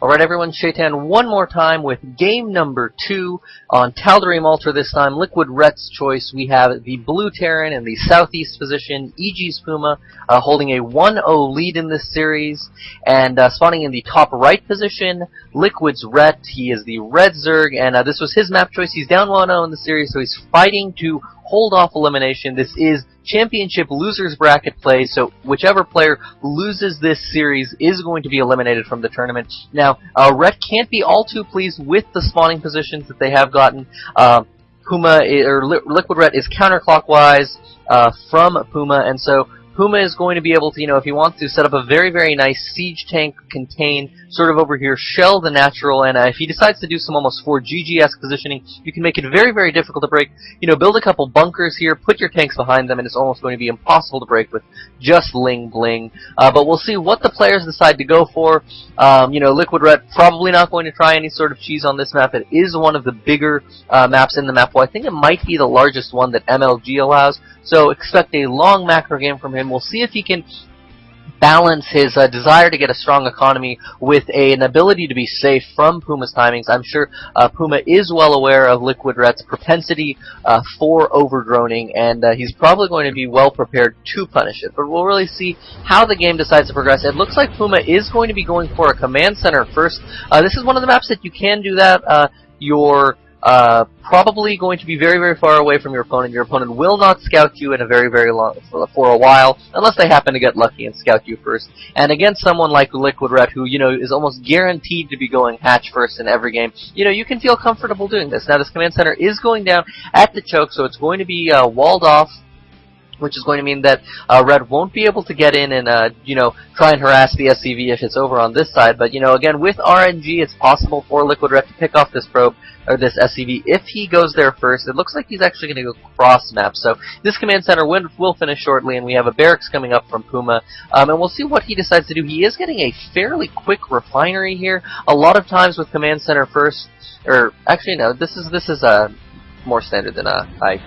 Alright everyone, Shaetan one more time with game number 2 on Tal'Darim Altar this time. Liquid Ret's choice. We have the Blue Terran in the southeast position, EG's Puma, holding a 1-0 lead in this series. And spawning in the top right position, Liquid's Ret. He is the Red Zerg, and this was his map choice. He's down 1-0 in the series, so he's fighting to hold off elimination. This is championship losers bracket play, so whichever player loses this series is going to be eliminated from the tournament. Now, Ret can't be all too pleased with the spawning positions that they have gotten. Liquid Ret is counterclockwise from Puma, and so Puma is going to be able to, if he wants to, set up a very, very nice siege tank contain sort of over here, shell the natural, and if he decides to do some almost 4GG-esque positioning, you can make it very, very difficult to break. Build a couple bunkers here, put your tanks behind them, and it's almost going to be impossible to break with just Ling Bling. But we'll see what the players decide to go for. Liquid Ret probably not going to try any sort of cheese on this map. It is one of the bigger maps in the map. Well, I think it might be the largest one that MLG allows. So expect a long macro game from him. We'll see if he can balance his desire to get a strong economy with an ability to be safe from Puma's timings. I'm sure Puma is well aware of Liquid Ret's propensity for overdroning, and he's probably going to be well prepared to punish it. But we'll really see how the game decides to progress. It looks like Puma is going to be going for a command center first. This is one of the maps that you can do that. You're probably going to be very, very far away from your opponent. Your opponent will not scout you in a very, very long for a while, unless they happen to get lucky and scout you first. And against someone like Liquid Ret, who is almost guaranteed to be going hatch first in every game, you can feel comfortable doing this. Now, this command center is going down at the choke, so it's going to be walled off, which is going to mean that Red won't be able to get in and, try and harass the SCV if it's over on this side. But, again, with RNG, it's possible for Liquid Red to pick off this probe, or this SCV, if he goes there first. It looks like he's actually going to go cross-map. So this command center will finish shortly, and we have a barracks coming up from Puma. And we'll see what he decides to do. He is getting a fairly quick refinery here. A lot of times with command center first, or actually no, this is more standard than I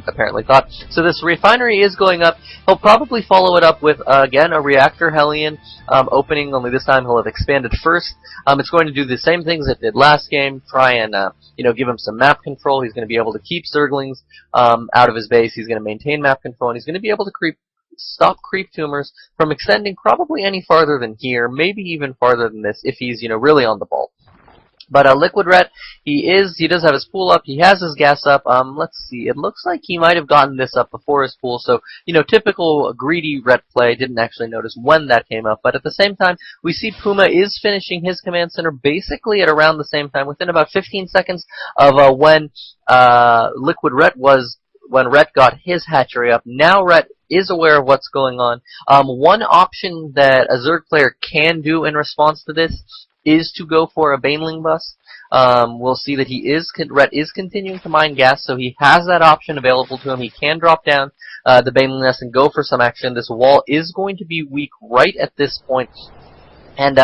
apparently thought. So this refinery is going up. He'll probably follow it up with, again, a reactor Hellion opening, only this time he'll have expanded first. It's going to do the same things it did last game, try and, give him some map control. He's going to be able to keep Zerglings out of his base. He's going to maintain map control, and he's going to be able to stop creep tumors from extending probably any farther than here, maybe even farther than this if he's, really on the ball. But Liquid Ret, he does have his pool up, he has his gas up. Let's see, it looks like he might have gotten this up before his pool, so, typical greedy Ret play. Didn't actually notice when that came up, but at the same time, we see Puma is finishing his command center basically at around the same time, within about 15 seconds of when Ret got his hatchery up. Now Ret is aware of what's going on. One option that a Zerg player can do in response to this is to go for a Baneling bust. We'll see that Ret is continuing to mine gas, so he has that option available to him. He can drop down the Baneling nest and go for some action. This wall is going to be weak right at this point. And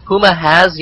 Puma has,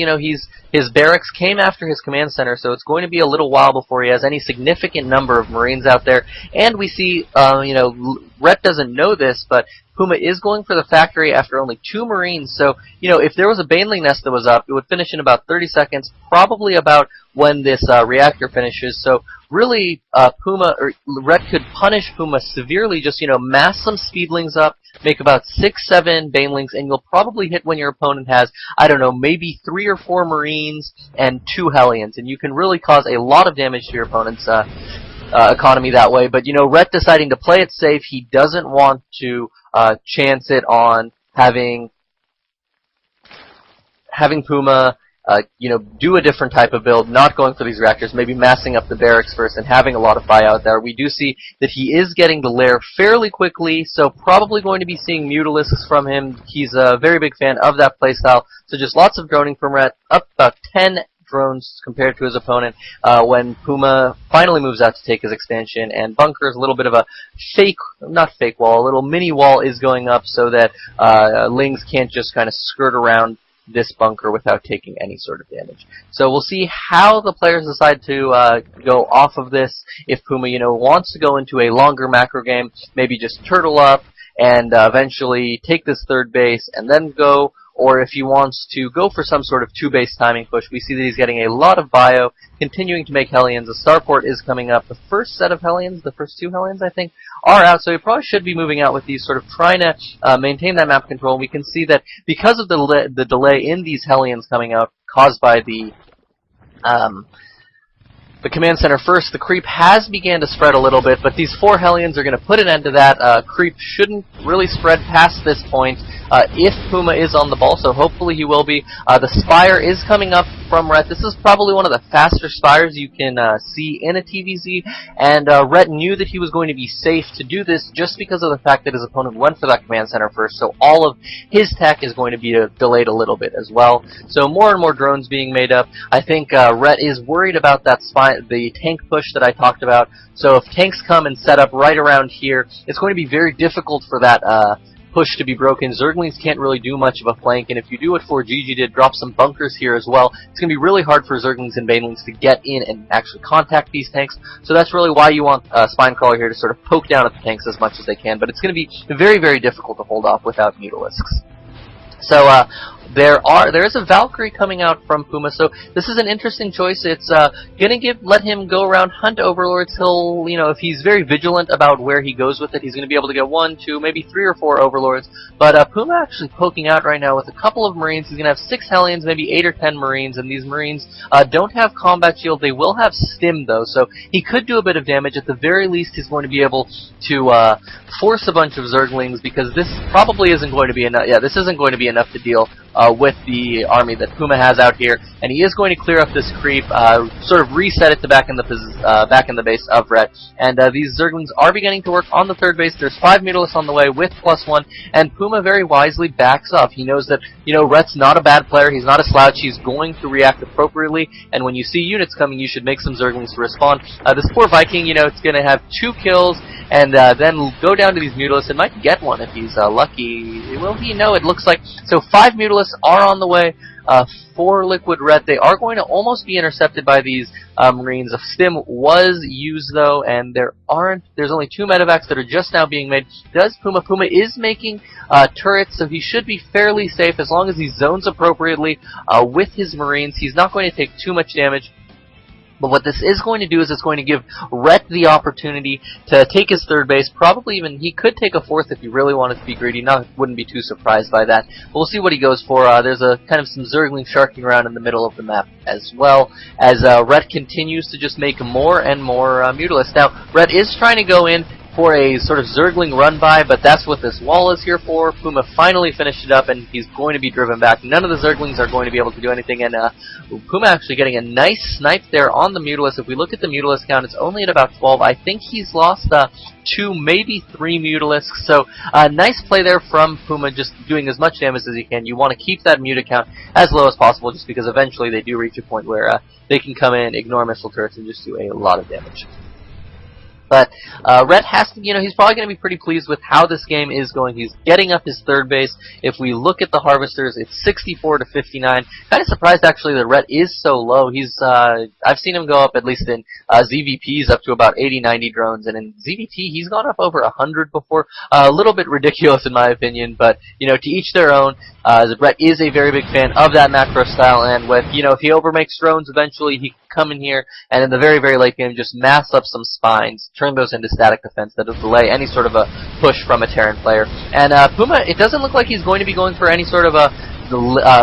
his barracks came after his command center, so it's going to be a little while before he has any significant number of Marines out there. And we see, Ret doesn't know this, but Puma is going for the factory after only 2 Marines. So, if there was a Baneling nest that was up, it would finish in about 30 seconds, probably about when this reactor finishes. So, really, Ret could punish Puma severely, just, mass some Speedlings up, make about 6-7 Banelings, and you'll probably hit when your opponent has, I don't know, maybe 3 or 4 Marines and 2 Hellions. And you can really cause a lot of damage to your opponent's economy that way. But, Ret deciding to play it safe, he doesn't want to chance it on having Puma do a different type of build, not going for these reactors, maybe massing up the barracks first and having a lot of buyout there. We do see that he is getting the lair fairly quickly, so probably going to be seeing Mutalisks from him. He's a very big fan of that playstyle, so just lots of droning from Ret, up about 10 drones compared to his opponent when Puma finally moves out to take his expansion, and bunkers, a little bit of a a little mini wall is going up so that Lings can't just kind of skirt around this bunker without taking any sort of damage. So we'll see how the players decide to go off of this. If Puma, wants to go into a longer macro game, maybe just turtle up and eventually take this third base and then go, or if he wants to go for some sort of 2-base timing push. We see that he's getting a lot of bio, continuing to make Hellions. A starport is coming up. The first set of Hellions, the first 2 Hellions, I think, are out, so he probably should be moving out with these, sort of trying to maintain that map control. We can see that because of the delay in these Hellions coming out, caused by the command center first, the creep has began to spread a little bit, but these 4 Hellions are going to put an end to that. Creep shouldn't really spread past this point if Puma is on the ball, so hopefully he will be. The Spire is coming up from Rhett. This is probably one of the faster Spires you can see in a TVZ, and Rhett knew that he was going to be safe to do this just because of the fact that his opponent went for that command center first, so all of his tech is going to be delayed a little bit as well. So more and more drones being made up. I think Rhett is worried about that the tank push that I talked about, so if tanks come and set up right around here, it's going to be very difficult for that push to be broken. Zerglings can't really do much of a flank, and if you do what 4GG did, drop some bunkers here as well, it's going to be really hard for Zerglings and Banelings to get in and actually contact these tanks, so that's really why you want Spinecrawler here to sort of poke down at the tanks as much as they can, but it's going to be very, very difficult to hold off without Mutalisks. So there is a Valkyrie coming out from Puma, so this is an interesting choice. It's gonna let him go around, hunt Overlords. He'll, if he's very vigilant about where he goes with it, he's gonna be able to get 1, 2, maybe 3 or 4 Overlords. But Puma actually poking out right now with a couple of Marines. He's gonna have 6 Hellions, maybe 8 or 10 Marines, and these Marines don't have combat shield. They will have stim though, so he could do a bit of damage. At the very least, he's going to be able to force a bunch of Zerglings, because this probably isn't going to be enough. Yeah, this isn't going to be enough to deal with the army that Puma has out here, and he is going to clear up this creep, sort of reset it to back in the base of Rhett. And these Zerglings are beginning to work on the 3rd base. There's 5 Mutalisks on the way with +1, and Puma very wisely backs off. He knows that Rhett's not a bad player. He's not a slouch. He's going to react appropriately, and when you see units coming, you should make some Zerglings to respond. This poor Viking, it's going to have 2 kills, and then go down to these Mutalisks and might get one if he's lucky. Will he? No, it looks like. So 5 Mutalisks are on the way. 4 Liquid Ret. They are going to almost be intercepted by these Marines. A stim was used though, and there's only 2 medevacs that are just now being made. Puma is making turrets, so he should be fairly safe as long as he zones appropriately with his Marines. He's not going to take too much damage. But what this is going to do is it's going to give Rhett the opportunity to take his 3rd base. Probably even he could take a 4th if he really wanted to be greedy. Wouldn't be too surprised by that. But we'll see what he goes for. There's a kind of some Zergling sharking around in the middle of the map as well, as Rhett continues to just make more and more Mutalisks. Now, Rhett is trying to go in for a sort of Zergling run-by, but that's what this wall is here for. Puma finally finished it up, and he's going to be driven back. None of the Zerglings are going to be able to do anything, and Puma actually getting a nice snipe there on the Mutalisk. If we look at the Mutalisk count, it's only at about 12. I think he's lost 2, maybe 3 Mutalisks, so nice play there from Puma, just doing as much damage as he can. You want to keep that Muta count as low as possible, just because eventually they do reach a point where they can come in, ignore missile turrets, and just do a lot of damage. But Rhett has to, he's probably going to be pretty pleased with how this game is going. He's getting up his 3rd base. If we look at the Harvesters, it's 64 to 59. Kind of surprised actually that Rhett is so low. I've seen him go up, at least in ZvPs, up to about 80, 90 drones, and in ZvT he's gone up over 100 before. A little bit ridiculous in my opinion, but to each their own. Rhett is a very big fan of that macro style, and with if he overmakes drones, eventually he can come in here and in the very, very late game just mass up some spines, turn those into static defense that'll delay any sort of a push from a Terran player. And Puma, it doesn't look like he's going to be going for any sort of a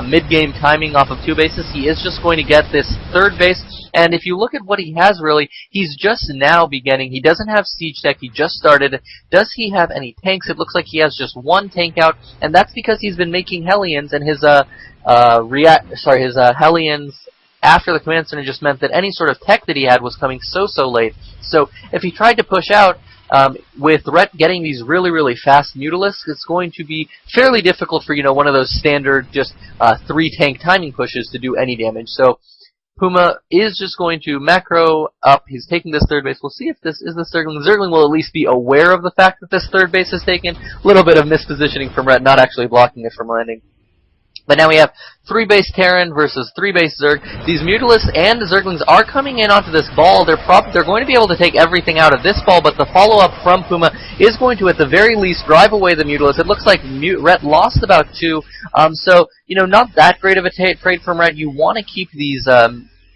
mid-game timing off of 2 bases. He is just going to get this 3rd base, and if you look at what he has really, he's just now beginning. He doesn't have siege tech, he just started. Does he have any tanks? It looks like he has just 1 tank out, and that's because he's been making Hellions, and his Hellions after the command center just meant that any sort of tech that he had was coming so late. So if he tried to push out, with Rhett getting these really, really fast Mutalisks, it's going to be fairly difficult for, one of those standard just 3 tank timing pushes to do any damage. So Puma is just going to macro up. He's taking this 3rd base. We'll see if this is the Zergling. Zergling will at least be aware of the fact that this 3rd base is taken. A little bit of mispositioning from Rhett, not actually blocking it from landing. But now we have 3 base Terran versus 3 base Zerg. These Mutalisks and the Zerglings are coming in onto this ball. They're going to be able to take everything out of this ball, but the follow-up from Puma is going to, at the very least, drive away the Mutalisks. It looks like Rhett lost about 2, so, you know, not that great of a trade from Rhett. You want to keep these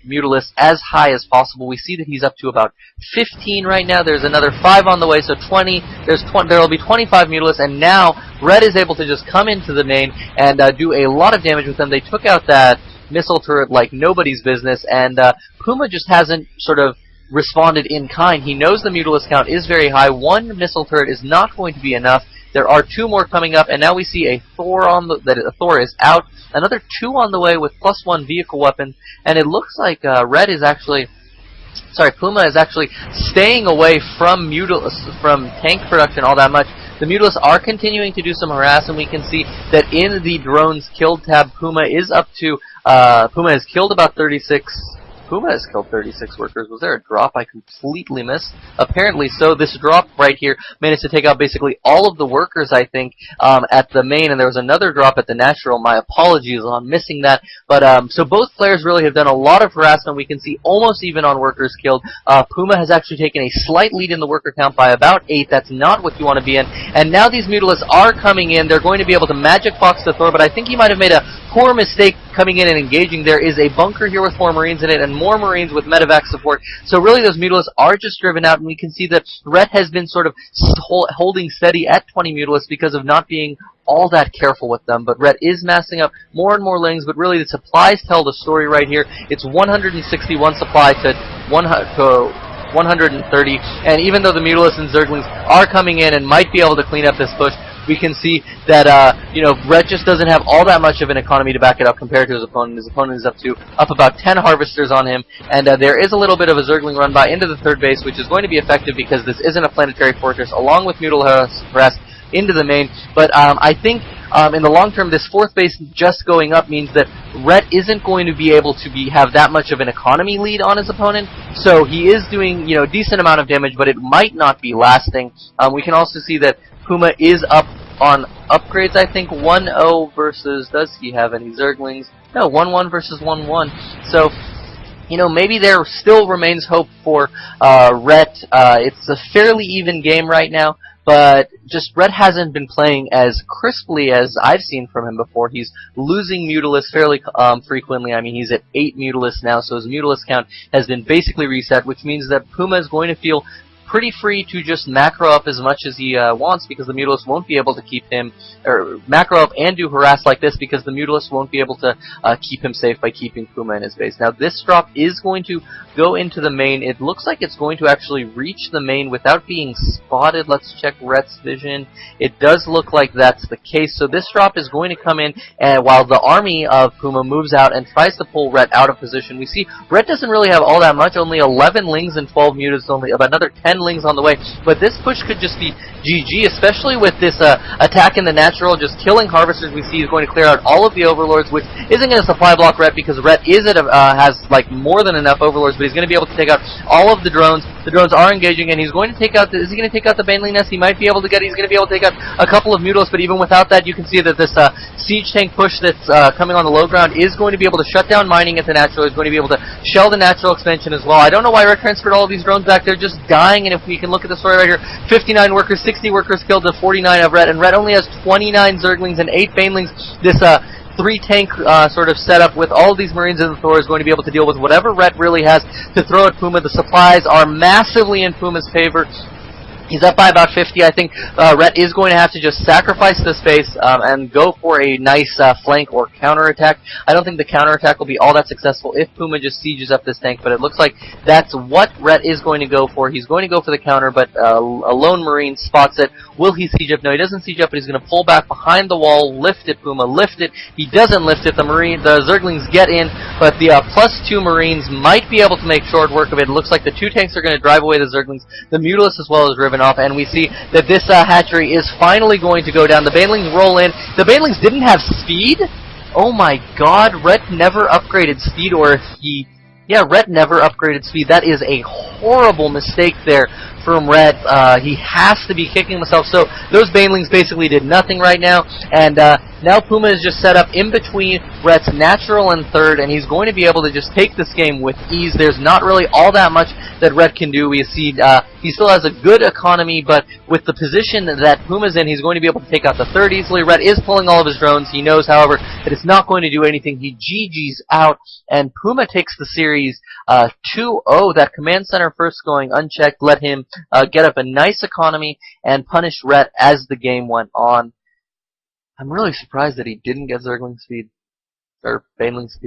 Mutalisks as high as possible. We see that he's up to about 15 right now. There's another 5 on the way, so 20. There will be 25 Mutalisks, and now Red is able to just come into the main and do a lot of damage with them. They took out that missile turret like nobody's business, and Puma just hasn't sort of responded in kind. He knows the Mutalisk count is very high. 1 missile turret is not going to be enough. There are 2 more coming up, and now we see a Thor Thor is out. Another 2 on the way with +1 vehicle weapon, and it looks like Puma is actually staying away from tank production all that much. The Mutalisks are continuing to do some harass, and we can see that in the drones killed tab, Puma is up to Puma has killed about 36. Puma has killed 36 workers. Was there a drop I completely missed? Apparently so. This drop right here managed to take out basically all of the workers, I think, at the main, and there was another drop at the natural. My apologies on missing that. But so both players really have done a lot of harassment. We can see almost even on workers killed. Puma has actually taken a slight lead in the worker count by about 8. That's not what you want to be in. And now these Mutalisks are coming in. They're going to be able to Magic Fox the Thor, but I think he might have made a poor mistake coming in and engaging. There is a bunker here with 4 Marines in it, and more Marines with medevac support. So really those Mutalisks are just driven out, and we can see that Rhett has been sort of holding steady at 20 Mutalisks because of not being all that careful with them. But Rhett is massing up more and more lings, but really the supplies tell the story right here. It's 161 supply to 130, and even though the Mutalisks and Zerglings are coming in and might be able to clean up this push, we can see that you know, Rhett just doesn't have all that much of an economy to back it up compared to his opponent. His opponent is up about 10 harvesters on him, and there is a little bit of a Zergling run by into the 3rd base, which is going to be effective because this isn't a planetary fortress, along with Mutalisks harass into the main. But I think in the long term, this 4th base just going up means that Rhett isn't going to be able to have that much of an economy lead on his opponent. So he is doing, you know, a decent amount of damage, but it might not be lasting. We can also see that Puma is up on upgrades, I think 1-0 versus, does he have any Zerglings? No, 1-1 versus 1-1. So, you know, maybe there still remains hope for Rhett. It's a fairly even game right now, but just Rhett hasn't been playing as crisply as I've seen from him before. He's losing Mutalisks fairly frequently. I mean, he's at 8 Mutalisks now, so his Mutalisk count has been basically reset, which means that Puma is going to feel pretty free to just macro up as much as he wants, because the Mutalisks won't be able to keep him, or macro up and do harass like this, because the Mutalisks won't be able to keep him safe by keeping Puma in his base. Now this drop is going to go into the main. It looks like it's going to actually reach the main without being spotted. Let's check Rhett's vision. It does look like that's the case. So this drop is going to come in, and while the army of Puma moves out and tries to pull Rhett out of position, we see Rhett doesn't really have all that much, only 11 lings and 12 mutants, only about another 10 lings on the way. But this push could just be GG, especially with this attack in the natural, just killing harvesters. We see he's going to clear out all of the overlords, which isn't going to supply block Rhett, because Rhett is has like more than enough overlords, but he's going to be able to take out all of the drones. The drones are engaging, and he's going to take out is he going to take out the Baneling Nest? He might be able to he's going to be able to take out a couple of Mutalisks, but even without that, you can see that this siege tank push that's coming on the low ground is going to be able to shut down mining at the natural. He's going to be able to shell the natural expansion as well. I don't know why Rhett transferred all of these drones back. They're just dying, and if we can look at the story right here, 59 workers, 60 workers killed to 49 of Rhett, and Rhett only has 29 Zerglings and 8 Banelings. This 3-tank sort of setup with all of these Marines and the Thor is going to be able to deal with whatever Rhett really has to throw at Puma. The supplies are massively in Puma's favor. He's up by about 50. I think Rhett is going to have to just sacrifice the space and go for a nice flank or counterattack. I don't think the counterattack will be all that successful if Puma just sieges up this tank, but it looks like that's what Rhett is going to go for. He's going to go for the counter, but a lone Marine spots it. Will he siege up? No, he doesn't siege up, but he's going to pull back behind the wall, lift it, Puma, lift it. He doesn't lift it. The Zerglings get in, but the +2 Marines might be able to make short work of it. It looks like the 2 tanks are going to drive away the Zerglings. The Mutalisks as well is driven off, and we see that this hatchery is finally going to go down. The Banelings roll in. The Banelings didn't have speed? Oh my god, Rhett never upgraded speed, or if he... Yeah, Rhett never upgraded speed. That is a horrible mistake there from Red. He has to be kicking himself. So those Banelings basically did nothing right now, and now Puma is just set up in between Rhett's natural and third, and he's going to be able to just take this game with ease. There's not really all that much that Rhett can do. We see he still has a good economy, but with the position that Puma's in, he's going to be able to take out the third easily. Rhett is pulling all of his drones. He knows, however, that it's not going to do anything. He GG's out, and Puma takes the series 2-0. That command center first going unchecked let him get up a nice economy and punish Rhett as the game went on. I'm really surprised that he didn't get Zergling speed, or Baneling speed.